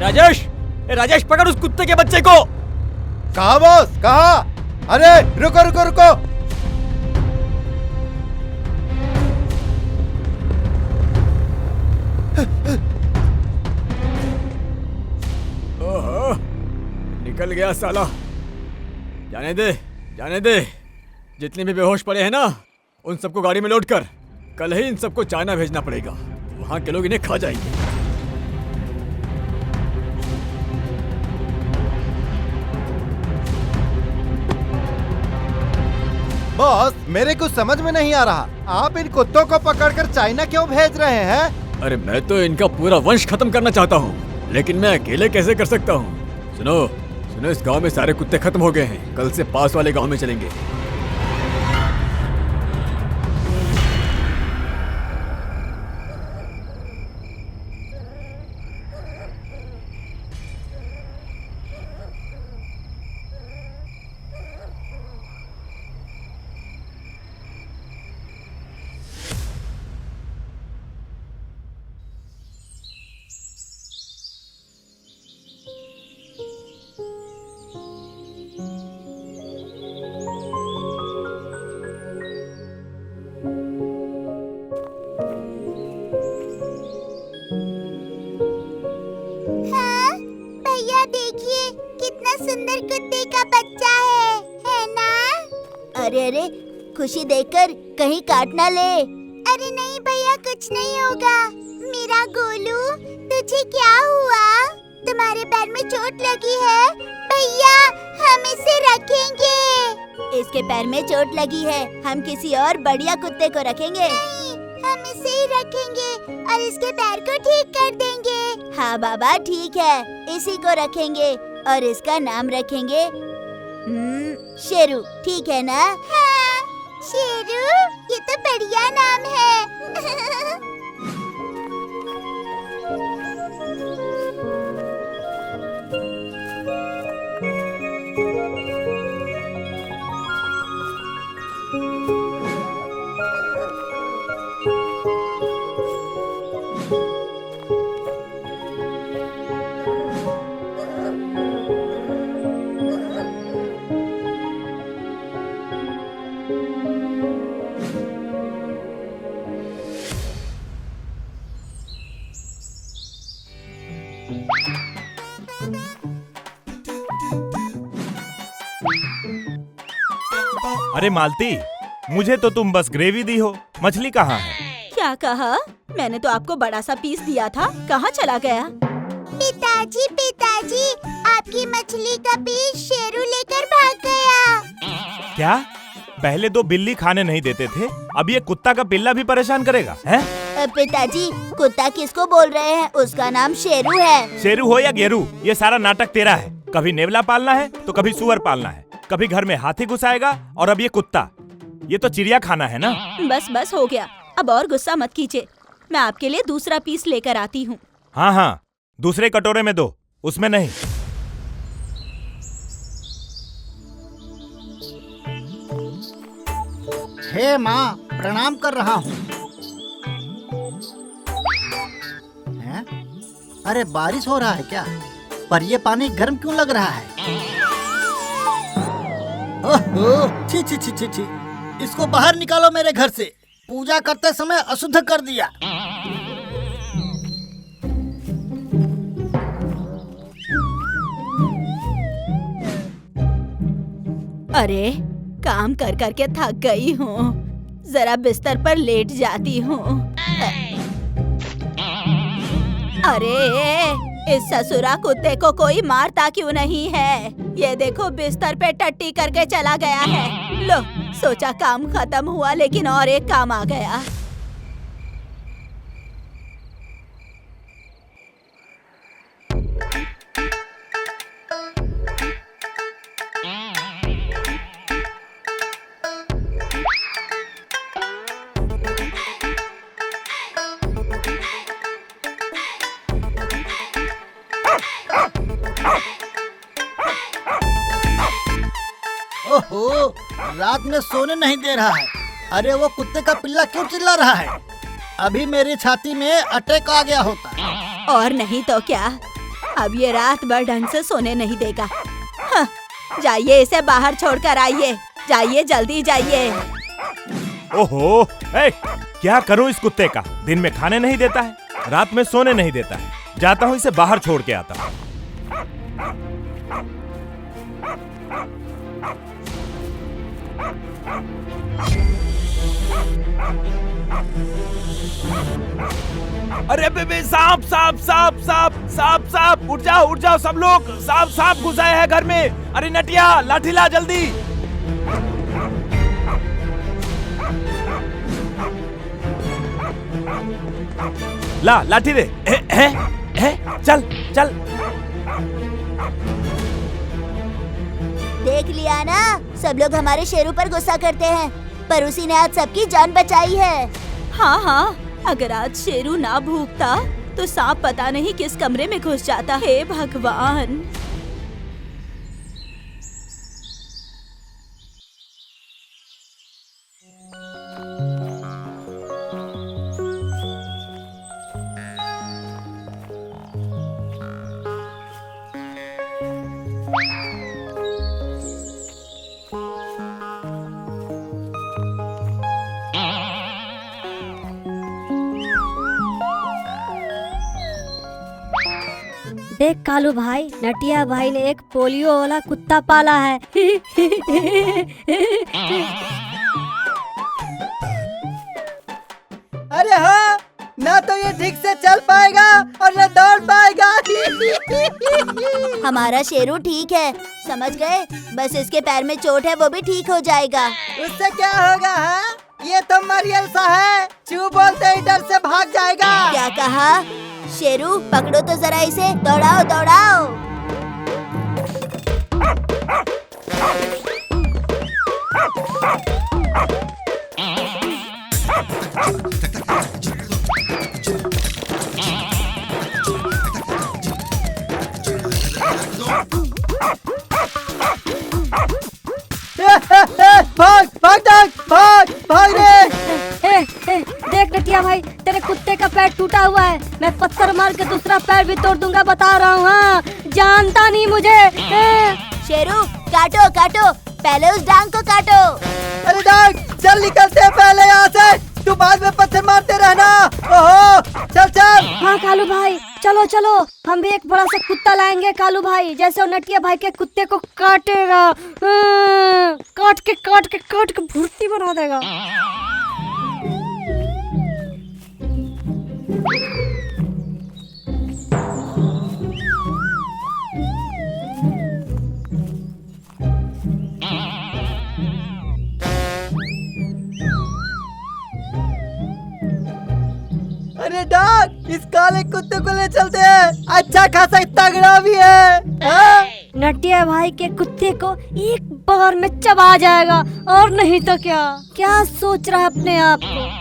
राजेश, राजेश पकड़ उस कुत्ते के बच्चे को। कहाँ बॉस, कहाँ? अरे रुको रुको रुको। ओहो, निकल गया साला। जाने दे, जाने दे। जितने भी बेहोश पड़े हैं ना, उन सबको गाड़ी में लोड कर। कल ही इन सबको चाइना भेजना पड़ेगा। वहां के लोग इन्हें खा जाएंगे। बॉस, मेरे कुछ समझ में नहीं आ रहा, आप इन कुत्तों को पकड़कर चाइना क्यों भेज रहे हैं? अरे मैं तो इनका पूरा वंश खत्म करना चाहता हूँ, लेकिन मैं अकेले कैसे कर सकता हूँ? सुनो सुनो, इस गांव में सारे कुत्ते खत्म हो गए हैं। कल से पास वाले गांव में चलेंगे। सुंदर कुत्ते का बच्चा है ना? अरे अरे, खुशी देखकर कहीं काट ना ले। अरे नहीं भैया, कुछ नहीं होगा। मेरा गोलू, तुझे क्या हुआ? तुम्हारे पैर में चोट लगी है? भैया, हम इसे रखेंगे। इसके पैर में चोट लगी है, हम किसी और बढ़िया कुत्ते को रखेंगे। नहीं, हम इसे ही रखेंगे और इसके पैर को ठीक कर देंगे। हाँ बाबा, ठीक है, इसी को रखेंगे और इसका नाम रखेंगे शेरू। ठीक है ना? हाँ, शेरू, ये तो बढ़िया नाम है। अरे मालती, मुझे तो तुम बस ग्रेवी दी हो, मछली कहाँ है? क्या कहा? मैंने तो आपको बड़ा सा पीस दिया था, कहाँ चला गया? पिताजी, पिताजी, आपकी मछली का पीस शेरू लेकर भाग गया। क्या? पहले तो बिल्ली खाने नहीं देते थे, अब ये कुत्ता का पिल्ला भी परेशान करेगा, हैं? पिताजी, कुत्ता किसको बोल रहे हैं? उसका नाम शेरू है। शेरू हो या गेरू, ये सारा नाटक तेरा है। कभी नेवला पालना है तो कभी सुअर पालना है, कभी घर में हाथी घुसाएगा और अब ये कुत्ता। ये तो चिड़िया खाना है ना? बस बस हो गया, अब और गुस्सा मत कीजिए। मैं आपके लिए दूसरा पीस लेकर आती हूँ। हाँ हाँ, दूसरे कटोरे में दो, उसमें नहीं। हे माँ, प्रणाम कर रहा हूँ। हैं? अरे बारिश हो रहा है क्या? पर ये पानी गर्म क्यों लग रहा है? ओहो, छी छी छी छी छी, इसको बाहर निकालो मेरे घर से। पूजा करते समय अशुद्ध कर दिया। अरे काम कर कर के थक गई हूँ, जरा बिस्तर पर लेट जाती हूँ। अरे इस ससुरा कुत्ते को कोई मारता क्यों नहीं है? ये देखो बिस्तर पे टट्टी करके चला गया है। लो, सोचा काम खत्म हुआ, लेकिन और एक काम आ गया। ओहो, रात में सोने नहीं दे रहा है। अरे वो कुत्ते का पिल्ला क्यों चिल्ला रहा है? अभी मेरी छाती में अटैक आ गया होता। और नहीं तो क्या, अब ये रात भर ढंग से सोने नहीं देगा। हाँ, जाइए इसे बाहर छोड़कर आइए। जाइए जल्दी जाइए। ओहो, क्या करूं इस कुत्ते का? दिन में खाने नहीं देता है, रात में सोने नहीं देता है। जाता हूं इसे बाहर छोड़ के आता हूं। अरे बेबे, सांप सांप सांप सांप सांप सांप, उठ जाओ सब लोग। सांप सांप घुस आए हैं घर में। अरे नटिया, लाठी ला जल्दी। ला लाठी दे। चल चल। देख लिया ना, सब लोग हमारे शेरू पर गुस्सा करते हैं, पर उसी ने आज सबकी जान बचाई है। हाँ हाँ, अगर आज शेरू ना भूखता तो सांप पता नहीं किस कमरे में घुस जाता। हे भगवान। देख कालू भाई, नटिया भाई ने एक पोलियो वाला कुत्ता पाला है। अरे हाँ, ना तो ये ठीक से चल पाएगा और न दौड़ पाएगा। हमारा शेरू ठीक है, समझ गए? बस इसके पैर में चोट है, वो भी ठीक हो जाएगा। उससे क्या होगा? हाँ, ये तो मरियल सा है, चू बोलते ही डर से भाग जाएगा। क्या कहा? शेरू पकड़ो तो जरा इसे, दौड़ाओ दौड़ाओ। भाग भाग भाग भाग रे। देख नटिया भाई, तेरे कुत्ते का पैर टूटा हुआ है। मैं पत्थर मार के दूसरा पैर भी तोड़ दूंगा, बता रहा हूँ। हाँ, जानता नहीं मुझे। शेरू काटो काटो, पहले उस डांग को काटो। अरे डांग, चल निकलते हैं पहले यहाँ से, तू बाद में पत्थर मारते रहना। ओहो, चल चल। हाँ कालू भाई, चलो चलो, हम भी एक बड़ा सा कुत्ता लाएंगे कालू भाई, जैसे वो नटिया भाई के कुत्ते को काटेगा। काट के भुर्ती बना देगा। अरे डांग, इस काले कुत्ते को ले चलते हैं, अच्छा खासा तगड़ा भी है। हाँ? नटिया भाई के कुत्ते को एक बार में चबा जाएगा, और नहीं तो क्या सोच रहा है अपने आप को।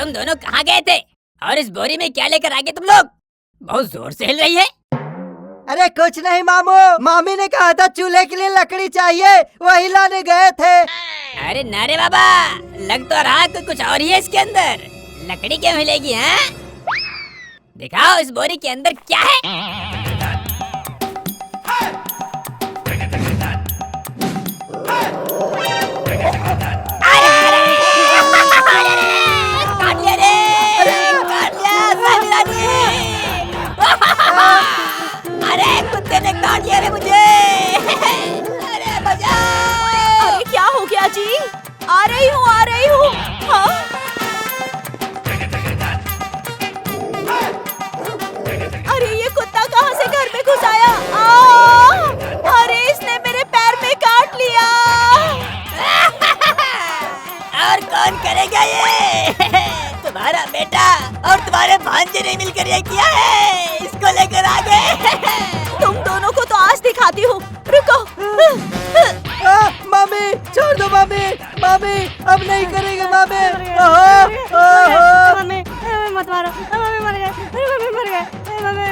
तुम दोनों कहाँ गए थे? और इस बोरी में क्या लेकर आ गए तुम लोग? बहुत जोर से हिल रही है। अरे कुछ नहीं मामू, मामी ने कहा था चूल्हे के लिए लकड़ी चाहिए, वही लाने गए थे। अरे नारे बाबा, लग तो रहा कुछ और ही है इसके अंदर। लकड़ी क्यों मिलेगी? हैं? दिखाओ इस बोरी के अंदर क्या है। अरे कुत्ते ने काट लिया रे मुझे। अरे बचाओ। अरे क्या हो गया जी? आ रही हूँ। हाँ? अरे ये कुत्ता कहाँ से घर में घुस आया? अरे इसने मेरे पैर में काट लिया। और कौन करेगा ये? तुम्हारा बेटा और तुम्हारे भांजे ने मिलकर ये किया है। इसको लेकर आ गए। तुम दोनों को तो आज दिखाती हूँ। रुको। मामी छोड़ दो मामी, मामी अब नहीं करेंगे मामी। मम्मी मत मारो, मम्मी मर गए, मम्मी मर गए, मम्मी।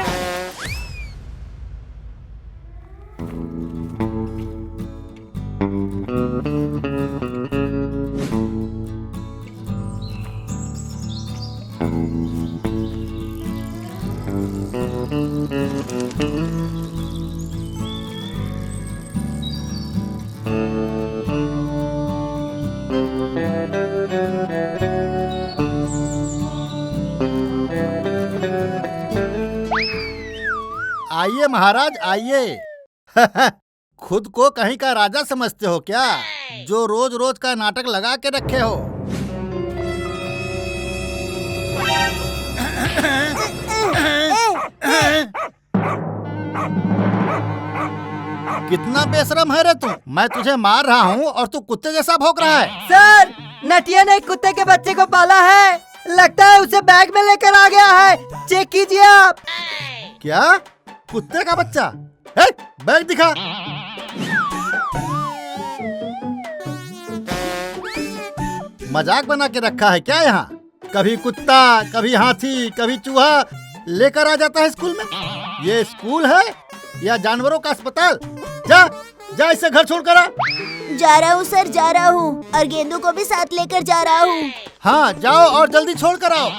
आइए महाराज आइए। खुद को कहीं का राजा समझते हो क्या, जो रोज रोज का नाटक लगा के रखे हो? कितना बेशरम है रे तू। मैं तुझे मार रहा हूँ और तू कुत्ते जैसा भौंक रहा है। सर, नटिया ने एक कुत्ते के बच्चे को पाला है, लगता है उसे बैग में लेकर आ गया है। चेक कीजिए आप। क्या? कुत्ते का बच्चा? ए, बैग दिखा। मजाक बना के रखा है क्या यहाँ? कभी कुत्ता, कभी हाथी, कभी चूहा लेकर आ जाता है स्कूल में। ये स्कूल है या जानवरों का अस्पताल? जा जा, इसे घर छोड़ कर आ। जा रहा हूँ सर, जा रहा हूँ, और गेंदू को भी साथ लेकर जा रहा हूँ। हाँ जाओ और जल्दी छोड़ कर आओ।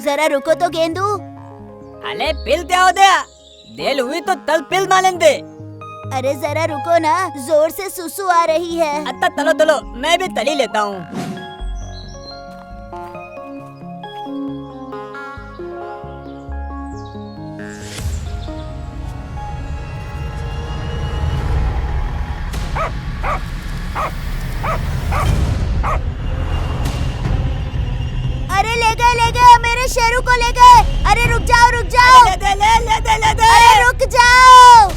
जरा रुको तो गेंदू। अले पिल क्या हो गया? देल हुई तो तल पिल मालन दे। अरे जरा रुको ना, जोर से सुसु आ रही है। अच्छा चलो चलो, मैं भी तली लेता हूँ। अरे ले गए मेरे शेरू को ले गए। अरे रुक जाओ रुक जाओ। ले दे। अरे रुक जाओ।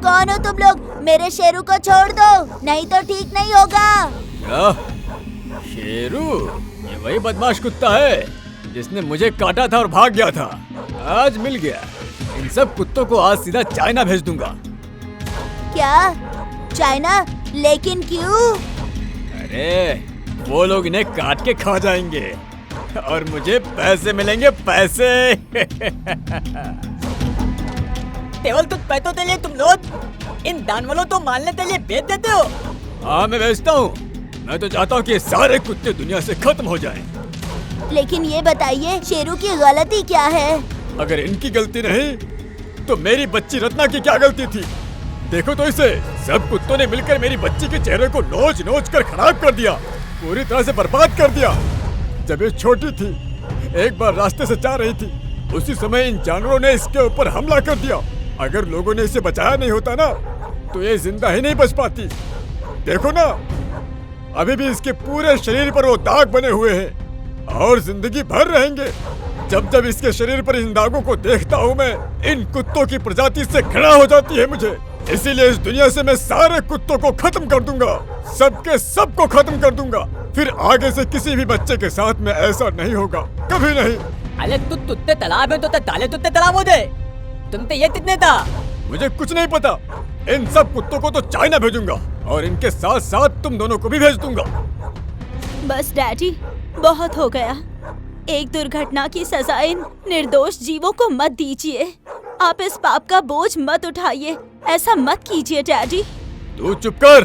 कौन हो तुम लोग? मेरे शेरू को छोड़ दो, नहीं तो ठीक नहीं होगा। क्या? शेरू? ये वही बदमाश कुत्ता है जिसने मुझे काटा था और भाग गया था। आज मिल गया। इन सब कुत्तों को आज सीधा चाइना भेज दूंगा। क्या? चाइना? लेकिन क्यों? अरे वो लोग इन्हें काट के खा जाएंगे और मुझे पैसे मिलेंगे, पैसे। केवल तो पैसों के लिए तुम लोग इन जानवरों तो मारने के लिए बेच देते हो। हाँ मैं बेचता हूँ। मैं तो चाहता हूँ कि ये सारे कुत्ते दुनिया से खत्म हो जाएं। लेकिन ये बताइए, शेरू की गलती क्या है? अगर इनकी गलती नहीं तो मेरी बच्ची रत्ना की क्या गलती थी? देखो तो इसे, सब कुत्तों ने मिलकर मेरी बच्ची के चेहरे को नोच नोच कर खराब कर दिया, पूरी तरह से बर्बाद कर दिया। जब ये छोटी थी, एक बार रास्ते से जा रही थी, उसी समय इन जानवरों ने इसके ऊपर हमला कर दिया। अगर लोगों ने इसे बचाया नहीं होता ना, तो ये जिंदा ही नहीं बच पाती। देखो ना, अभी भी इसके पूरे शरीर पर वो दाग बने हुए हैं और जिंदगी भर रहेंगे। जब जब इसके शरीर पर इन दागों को देखता हूँ मैं, इन कुत्तों की प्रजाति से घृणा हो जाती है मुझे। इसीलिए इस दुनिया से मैं सारे कुत्तों को खत्म कर दूंगा, सबके सबको खत्म कर दूंगा। फिर आगे से किसी भी बच्चे के साथ में ऐसा नहीं होगा, कभी नहीं। अरे तू तुत्ते तालाब में तो ताले तुत्ते तालाब हो दे। तुम तो ये कितने था? मुझे कुछ नहीं पता। इन सब कुत्तों को तो चाइना भेजूंगा और इनके साथ साथ तुम दोनों को भी भेज दूंगा। बस डैडी, बहुत हो गया। एक दुर्घटना की सजा इन निर्दोष जीवों को मत दीजिए। आप इस पाप का बोझ मत उठाइए, ऐसा मत कीजिए डैडी। तू चुप कर,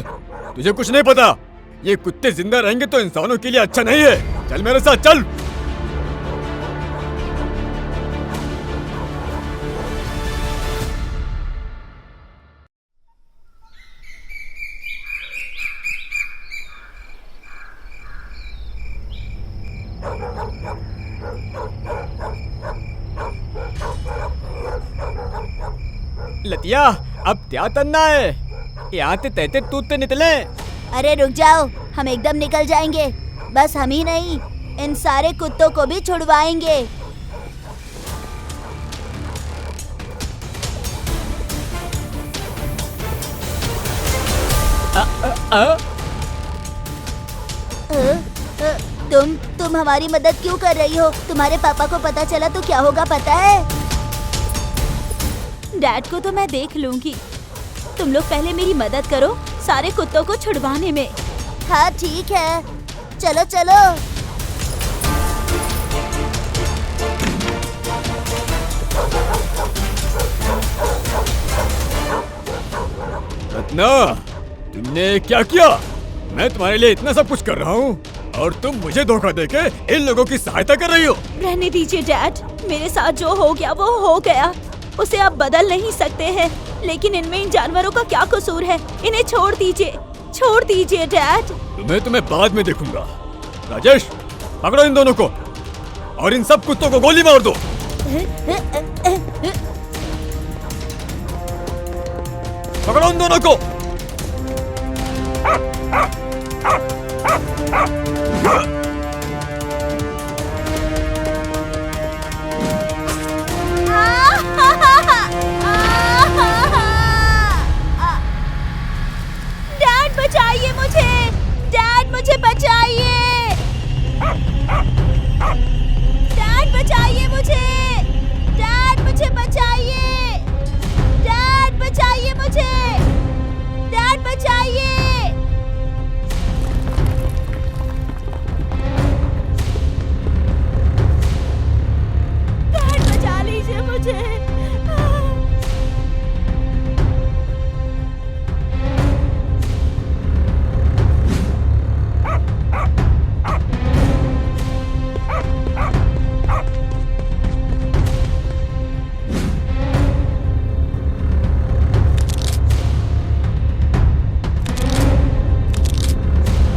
तुझे कुछ नहीं पता। ये कुत्ते जिंदा रहेंगे तो इंसानों के लिए अच्छा नहीं है। चल मेरे साथ चल। लतिया, अब क्या करना है? यहाँ से तैते तूते निकले। अरे रुक जाओ, हम एकदम निकल जाएंगे। बस हम ही नहीं, इन सारे कुत्तों को भी छुड़वाएंगे। तुम हमारी मदद क्यों कर रही हो? तुम्हारे पापा को पता चला तो क्या होगा पता है? डैड को तो मैं देख लूंगी। तुम लोग पहले मेरी मदद करो सारे कुत्तों को छुड़वाने में। हाँ ठीक है, चलो चलो। रत्ना, तुमने क्या किया? मैं तुम्हारे लिए इतना सब कुछ कर रहा हूँ और तुम मुझे धोखा देके इन लोगों की सहायता कर रही हो। रहने दीजिए डैड, मेरे साथ जो हो गया वो हो गया, उसे आप बदल नहीं सकते हैं। लेकिन इनमें इन जानवरों का क्या कसूर है? इन्हें छोड़ दीजिए डैड। तुम्हें बाद में देखूंगा। राजेश, पकड़ो इन दोनों को और इन सब कुत्तों को गोली मार दो। पकड़ो इन दोनों को। डैड बचाइए मुझे, डैड मुझे बचाइए, डैड बचाइए मुझे, डैड मुझे बचाइए, डैड बचाइए मुझे, डैड बचाइए। डैड बचा लीजिए मुझे।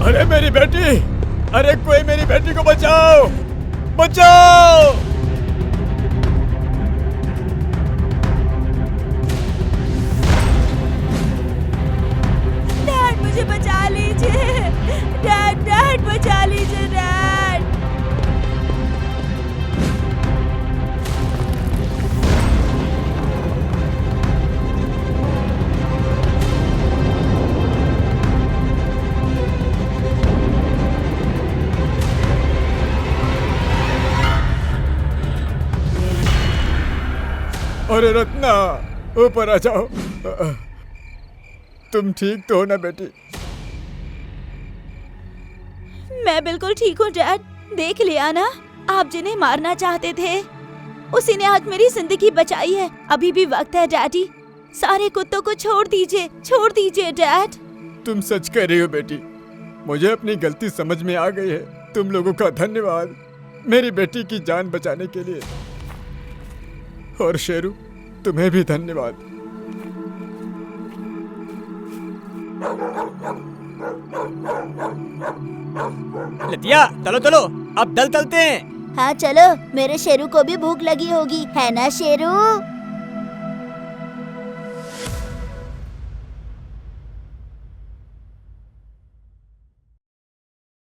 अरे मेरी बेटी, अरे कोई मेरी बेटी को बचाओ, बचाओ। डैड मुझे बचा लीजिए, डैड बचा लीजिए डैड। अरे रत्ना, ऊपर आ जाओ। तुम ठीक तो हो ना बेटी? मैं बिल्कुल ठीक हूँ डैड। देख लिया ना, आप जिन्हें मारना चाहते थे उसी ने आज मेरी जिंदगी बचाई है। अभी भी वक्त है डैडी, सारे कुत्तों को छोड़ दीजिए डैड। तुम सच कह रही हो बेटी, मुझे अपनी गलती समझ में आ गई है। तुम लोगों का धन्यवाद मेरी बेटी की जान बचाने के लिए। और शेरू, तुम्हें भी धन्यवाद। लतिया, चलो अब दल चलते हैं। हाँ चलो, मेरे शेरू को भी भूख लगी होगी, है ना शेरू?